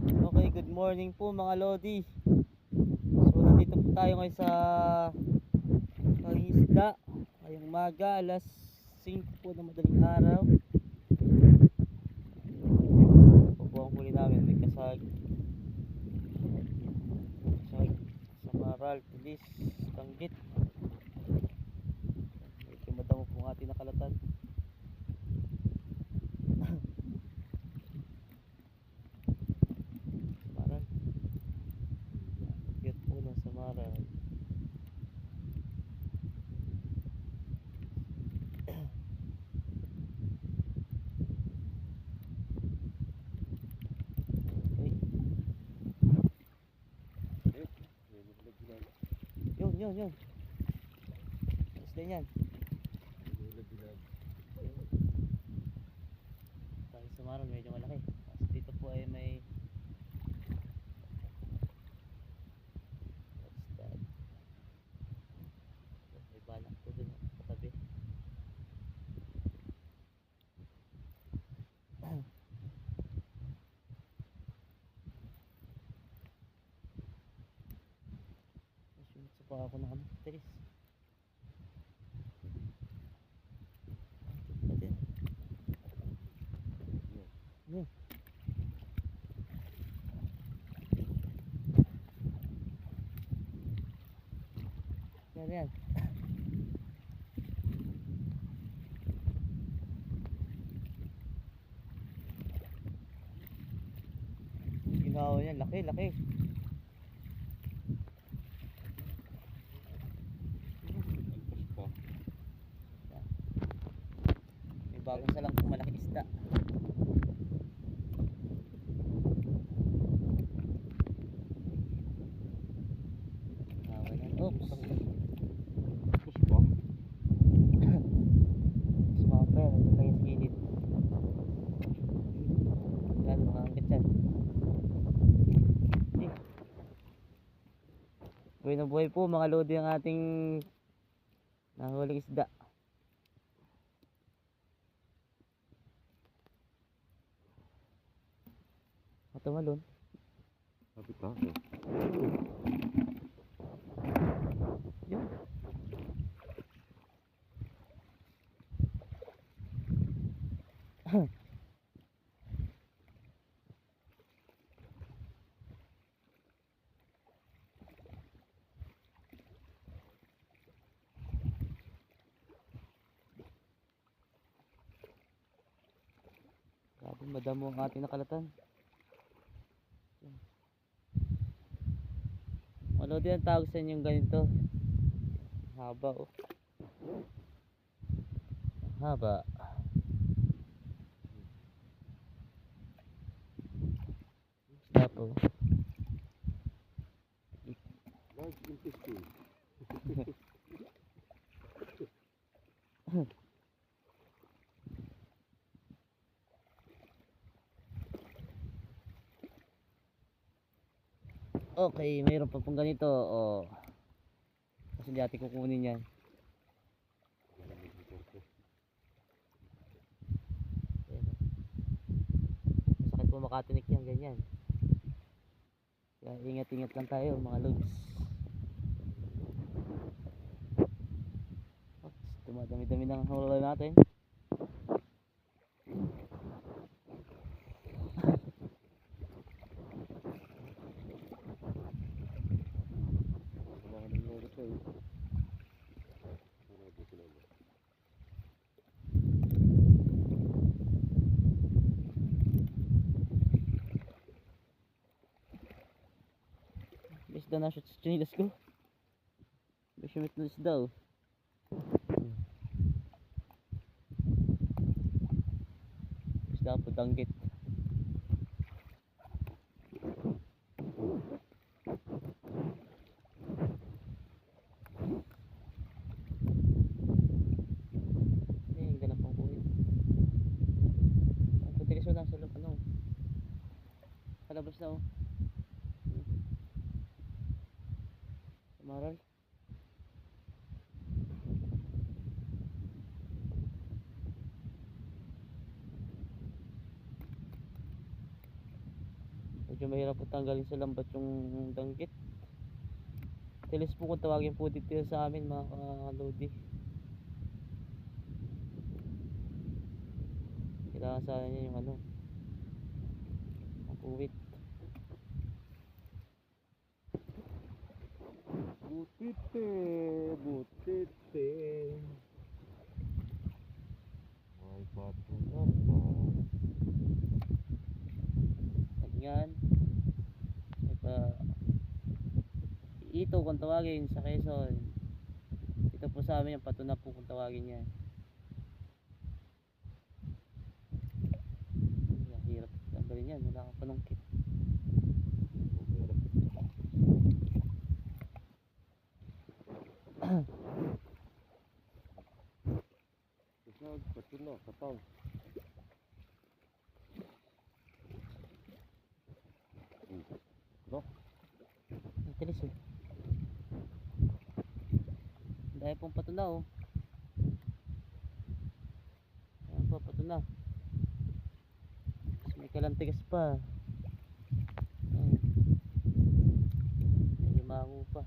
Okay, good morning po mga Lodi. So nandito po tayo ngayon sa pangingisda. Ngayong umaga, alas 5 po ng madaling araw. Ito po ang huli namin, may kasag, samaral, tulis, tanggit. Medyo madamo po ang ating nakalatan. Samaral, cute po ng samaral. Yun. Isda yan. Tayo samaral, medyo malaki. Tapos dito po ay may balak po dun katabi. Sa pa ako ng tiris. Yun. Yan. Ginawa yan, laki. May bagong salang pong malaking isda. Oops. Sumamper, ito lang yung skillet. Yan, mga hanggat yan. Buhay na buhay po mga Lodi ang ating nahuling isda. Tumalon. Kapit na. Yun. Grabe, madamo ang ating nakalatan. Ano din ang tawag sa inyong ganito? Haba oh. Haba. Stop oh. Large intestine. Okay, mayroon pa pong ganito. Oh. Kasi di atin kukunin yan. Masakit po makatinik yan, ganyan. Kaya ingat-ingat lang tayo mga lods. Oops, dumadami-dami ng hula natin. Isda na siya sa chinilas ko. Bisimit na isda oh. Isda po danggit. Ang ganda pang kulit. Ang putilis mo lang sa loob ano. Palabas na oh. Samaral. Medyo mahirap po tanggalin sa lambat yung danggit. Tilis po kung tawagin po dito yan sa amin mga kalodi. Kailangan sana niya yung ano, ang puwit. Butite, butite. May bato na pa. Yan. May pa ito kung tawagin sa Quezon. Ito po sa amin yung pato na po kung tawagin yan. Hirap tanggalin yan, wala kang panungkit. Isag, bato na, katang. No? Ang tilis oh. Dahil pong pato na oh. Ayan po, pato na. Mas may kalantigas pa. Ayan. May limango pa.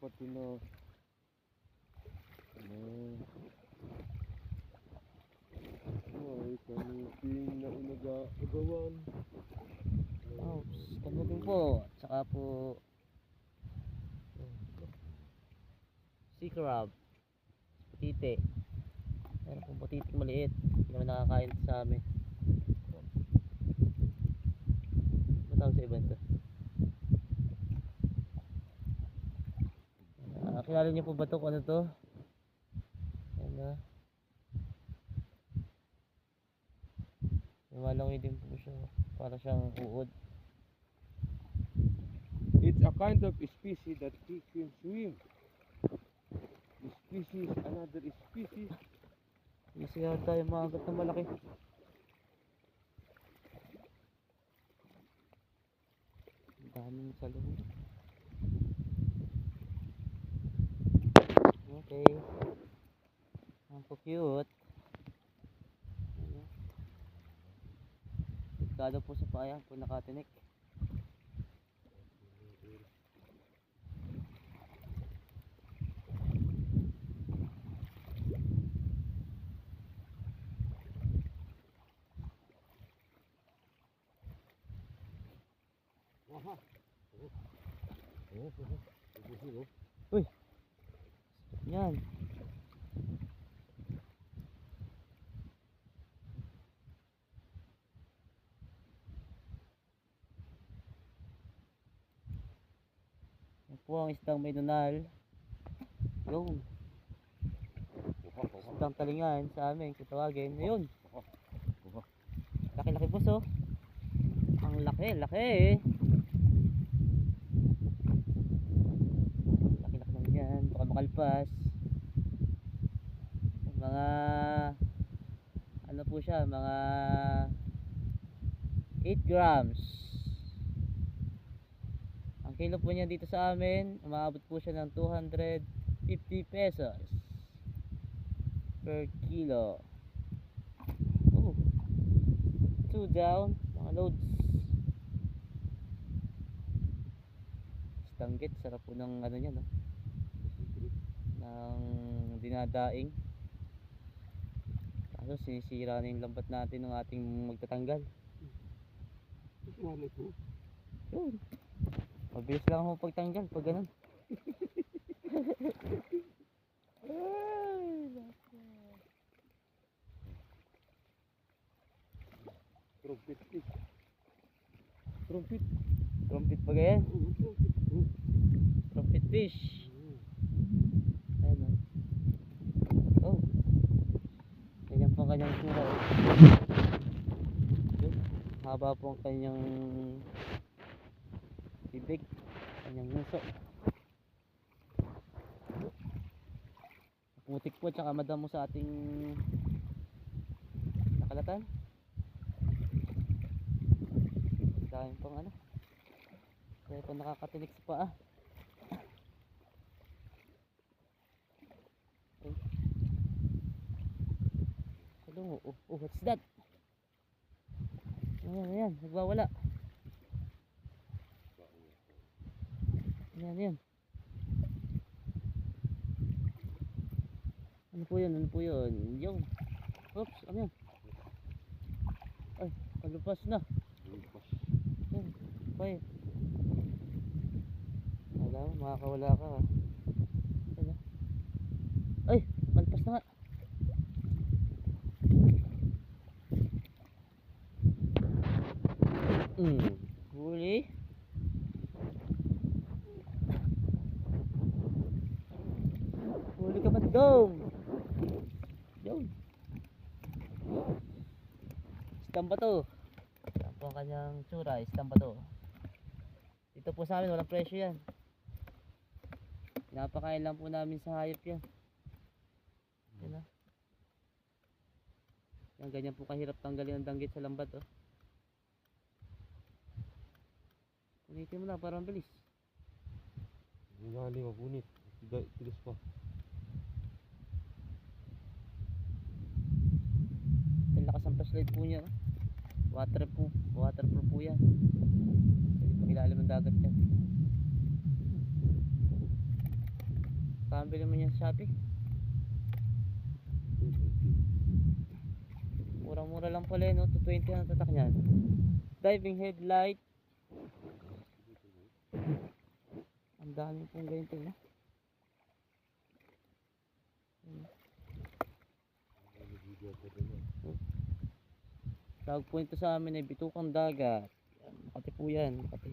Pati na. Ay, kaniping na inagawan. Oh, kami din po. Tsaka po sea crab, putite. Meron pong putiting maliit. Hindi naman nakakain sa amin. Matawag sa iba ito. Kilala niyo po ba ito kung ano to? Ayan na. Lumalangoy din po siya. Para siyang uod. It's a kind of species that he can swim. Species, another species. Kasi yata yung mga agat na malaki. Ang daming sa loob. Okay. Ang cute. Delikado po sa paya po nakatinik. Uy. Yan. Yan po ang isdang may nunal. Yung isdang talingan sa amin kung tawagin. Ayun. Laki-laki po so. Ang laki, laki eh. Laki-laki naman yan. Baka makalpas. Mga ano po siya, mga 8 grams. Ang kilo po niya dito sa amin, umaabot po siya ng 250 pesos per kilo. Oh, 2 down, mga loads. Stanggit, sarap po ng ano niya, no? Ng dinadaing. Kaso sinisira na yung lambat natin ng ating magtatanggal. Yun. Mabilis lang ako pagtanggal pag ganun. Trumpet fish. Trumpet. Trumpet pa ganyan. Trumpet fish. Ayan o. Oh. Ganyan po ang kanyang sura. Oh. Yun. Haba po ang kanyang bibig. Kanyang nguso. Putik po tsaka madamo sa ating nakalatan. Dahil pang ano. Dahil pang nakakatinik sa paa. Oh, oh, oh, what's that? Ayan, ayan, nagwawala. Ayan, ayan. Ano po yun? Ano po yun? Yung. Oops, ano yan? Ay, kalupas na. Ayan, bay. Alam mo, makakawala ka. Ayan na. Ay, kalpas na nga. Huli. Huli ka man, dong. Yun. Istam ba to? Yan po ang kanyang tsura, istam ba to? Dito po sa amin, walang presyo yan. Pinapakain lang po namin sa hayop yan. Yan ah. Yan, ganyan po kahirap tanggalin ang danggit sa lambat oh. Punitin mo na para mabilis. Hindi mapunit. Tigas pa. Ang lakas ang flashlight po niya. Waterproof po yan. Pwede pang ilalim ng dagat yan. Pambili mo niya sa Shopee. Murang-mura lang pala no. 220 ang tatak niyan. Diving headlight. Ang dami pong ganito no. Tawag po ito sa amin ay bitukang dagat. Yan, Makati po yan. Makati.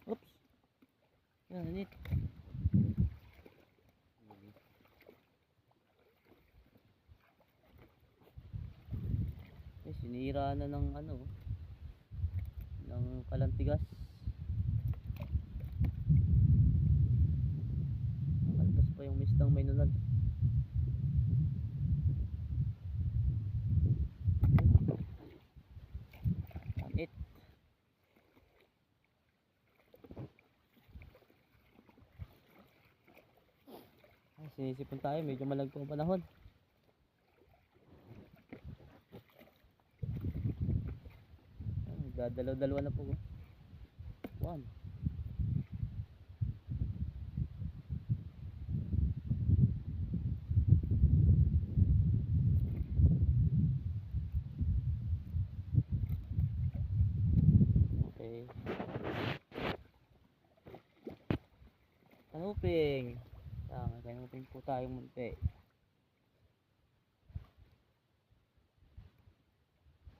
Oops. Yan, init. Sinira na ng ano ng kalantigas. Kalpas pa yung mistang may nunal. It. Ay, sinisipon tayo, medyo malagpo ang panahon. Dadalaw-dalawa na po. One. Okay. Kanuping. Kanuping po tayo munti.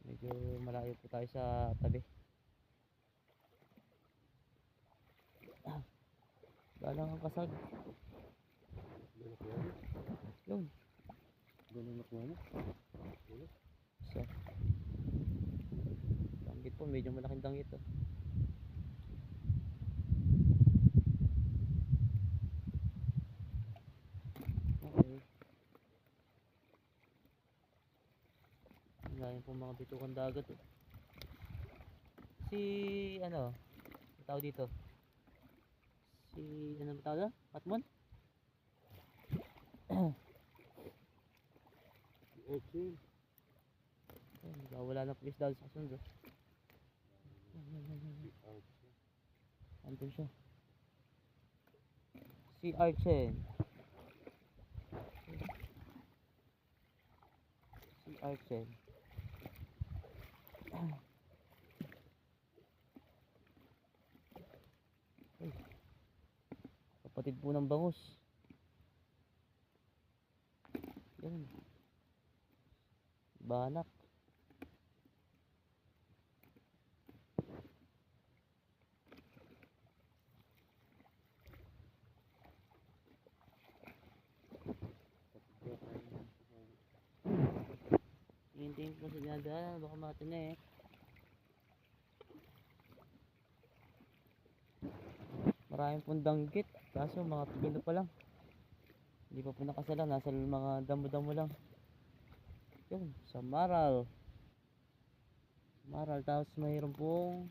Medyo malayo po tayo sa tabi. Galang ang kasag. Yun. Ganun nakuha mo. So. Danggit po, medyo malaking danggit oh. Okay. Ngayon po mga bitukan dagat oh. Si ano tao dito, si ano tao na? Patmon? Okay. Wala na po isda sa sundo. Andun siya. Si Archen. Si Archen. Kapatid po ng bangus. Yan. Banak. Tingin-tingin po sa dinadaan, baka matinik. Maraming pong danggit, kaso mga pigilo pa lang. Hindi pa po nakasalang, nasa mga damo-damo lang. Yun, sa Maral. Maral, tapos mayroon pong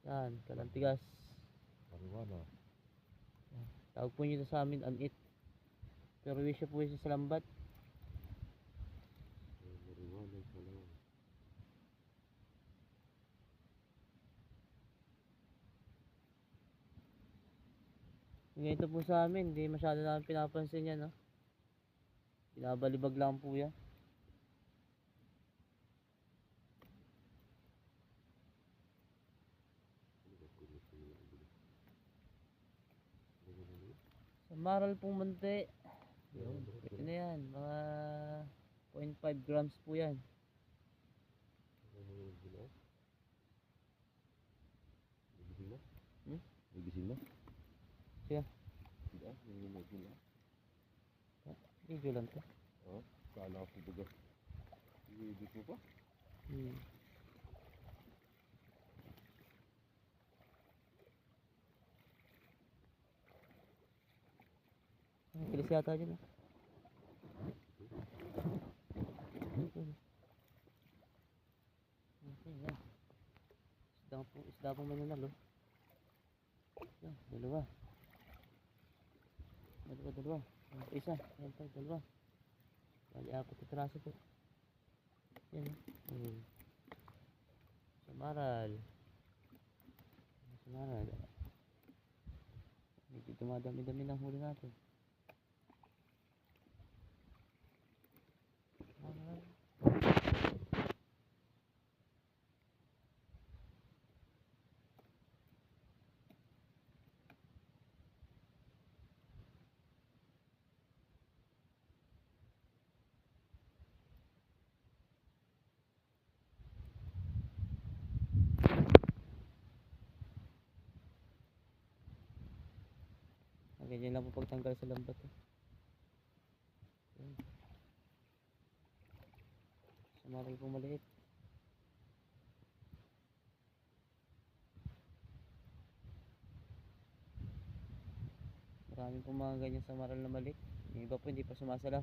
Yan, kalantigas. Marijuana. Tawag po nyo sa amin, anit. Pero wisyo po siya sa lambat. Marijuana sa lawan. Ganito po sa amin, hindi masyado namin pinapansin yan, no? Binabalibag lang po yan. Sa maral pong munti, yun, ito na yan, mga 0.5 grams po yan. Nagising na? Hmm? Nagising na? Siya, Hindi ah, nagising na. video lang to. Oo, kala ko baga. I-edit mo pa? Hmm. Ang kilis yata dyan, ah. Okay, yan. Isda pong mananalo. Yan, dalawa. Dalawa. Ayan pa isa. Ayan pa, dalawa. Bali, 4 na piraso po. Yan. Samaral. Samaral. Medyo dumadami-dami ng huli natin. Samaral. Ganyan lang po pagtanggal sa lambat, eh. Yan. Samaral po maliit. Marami po mga ganyan samaral na maliit. Yung iba po hindi pa sumasalang.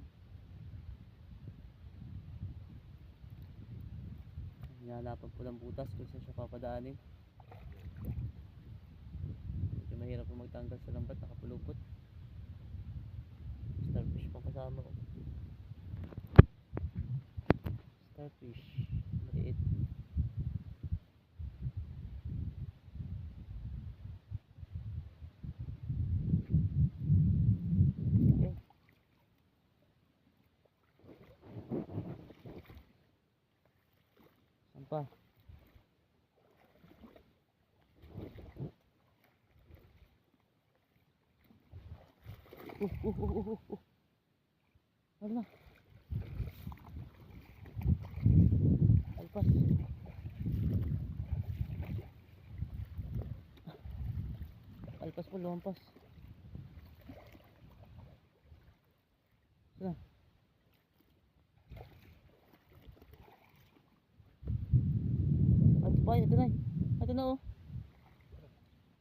Hinahanapan po ng butas kung saan siya papadaanin. Medyo mahirap po magtanggal sa lambat, nakapulupot. Starfish pang kasama ko. Starfish, maliit. Okay. Saan pa? Ano na? Alpas. Alpas po, lumampas. Saan na? Ito pa, ito na. Ito na, oh.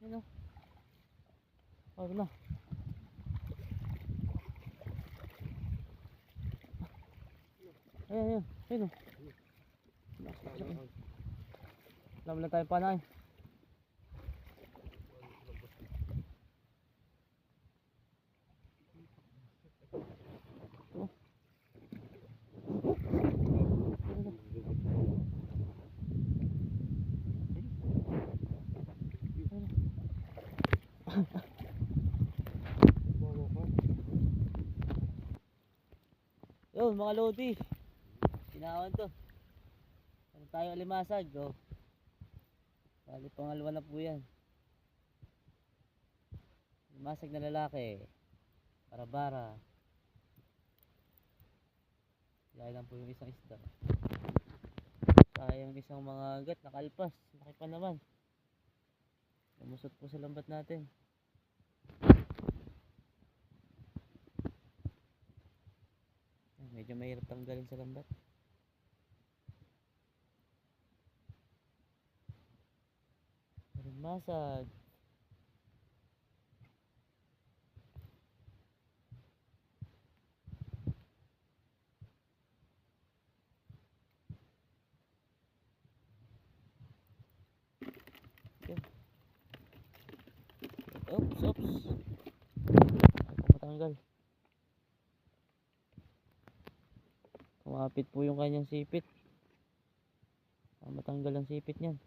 Ano? Oh, ito na. Ayan. Ayun, oh. Alam lang tayo panay. Oh. Yun, mga lodi. Sinawan to. Ano tayo alimasag, oh. Bali, pangalawa na po yan. Alimasag na lalaki. Bara-bara. Dahil lang po yung isang isda. Sayang isang mga agat, nakalpas. Laki pa naman. Lumusot po sa lambat natin. Medyo mahirap tanggalin sa lambat. Masag. Okay. Oops, oops. Ay, matanggal. Kumapit po yung kanyang sipit. Matanggal ang sipit niyan.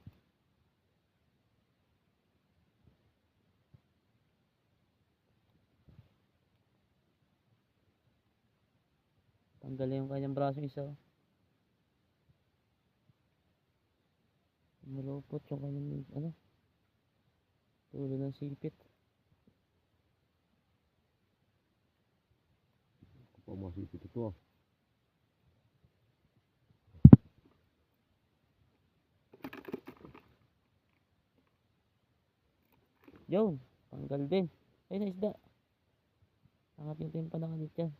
Tanggal yung kanyang braso isa. Malupot yung kanyang ano, tulo ng sipit. Pamasipit ito ah. Yun, tanggal din. Ay, na isda. Angat yung timpa ng kanit yan.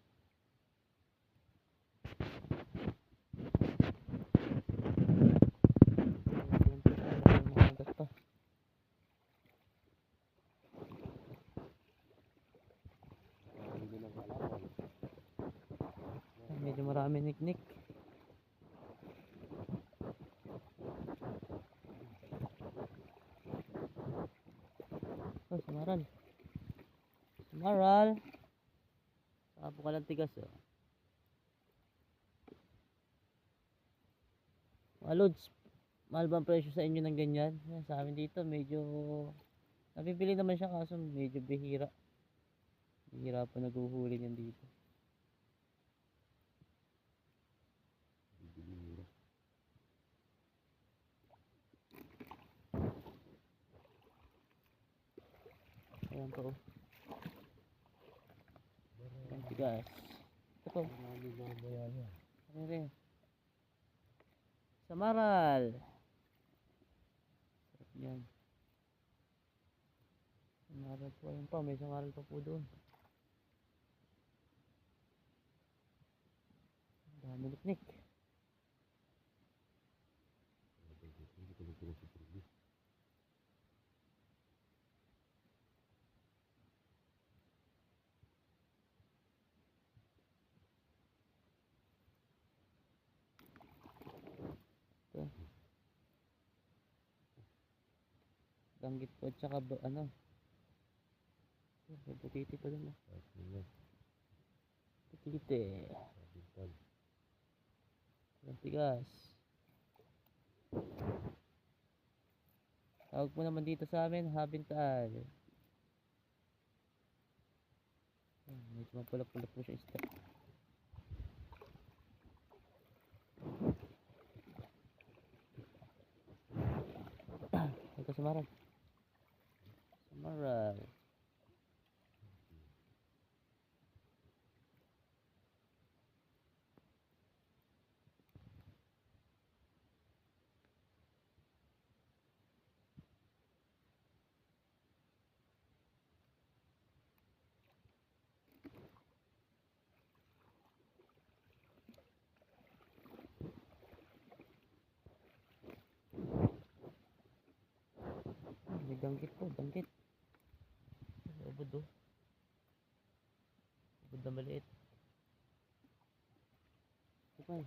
Makagat pa. Medyo marami niknik. Oh, sumaral. Sumaral. Saka po ka lang tigas oh. Mga lods, mahal ba ang presyo sa inyo ng ganyan? Sa amin dito medyo nabibili naman siya kaso medyo bihira. Bihira pa naguhuli niyan dito. Ayan po oh. Ang tigas. Ito po. Ano rin? Samaral. Sarap yan. Samaral po. Ayun pa. May samaral pa po doon. Dami niknik. Ito. Danggit po at saka ano. Butiti pa doon. Butiti. Ang tigas. Tawag po naman dito sa amin, habintal. Medyo mapulak-pulak po siya isda. Ito samaral. Samaral. May danggit po, danggit. Ubod oh. Ubod na maliit. Okay.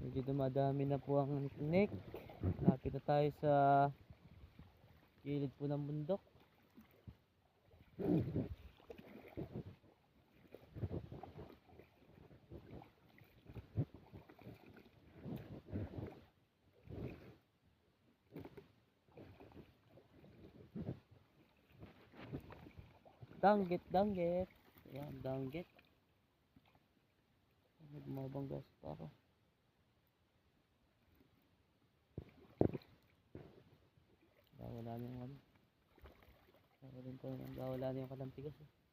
Medyo dumadami na po ang niknik. Lapit na tayo sa gilid po ng bundok. Danggit, danggit. Ayan, danggit. Bumabanggas pa ako. Wala na yung ano. Wala na yung kalamtigas eh.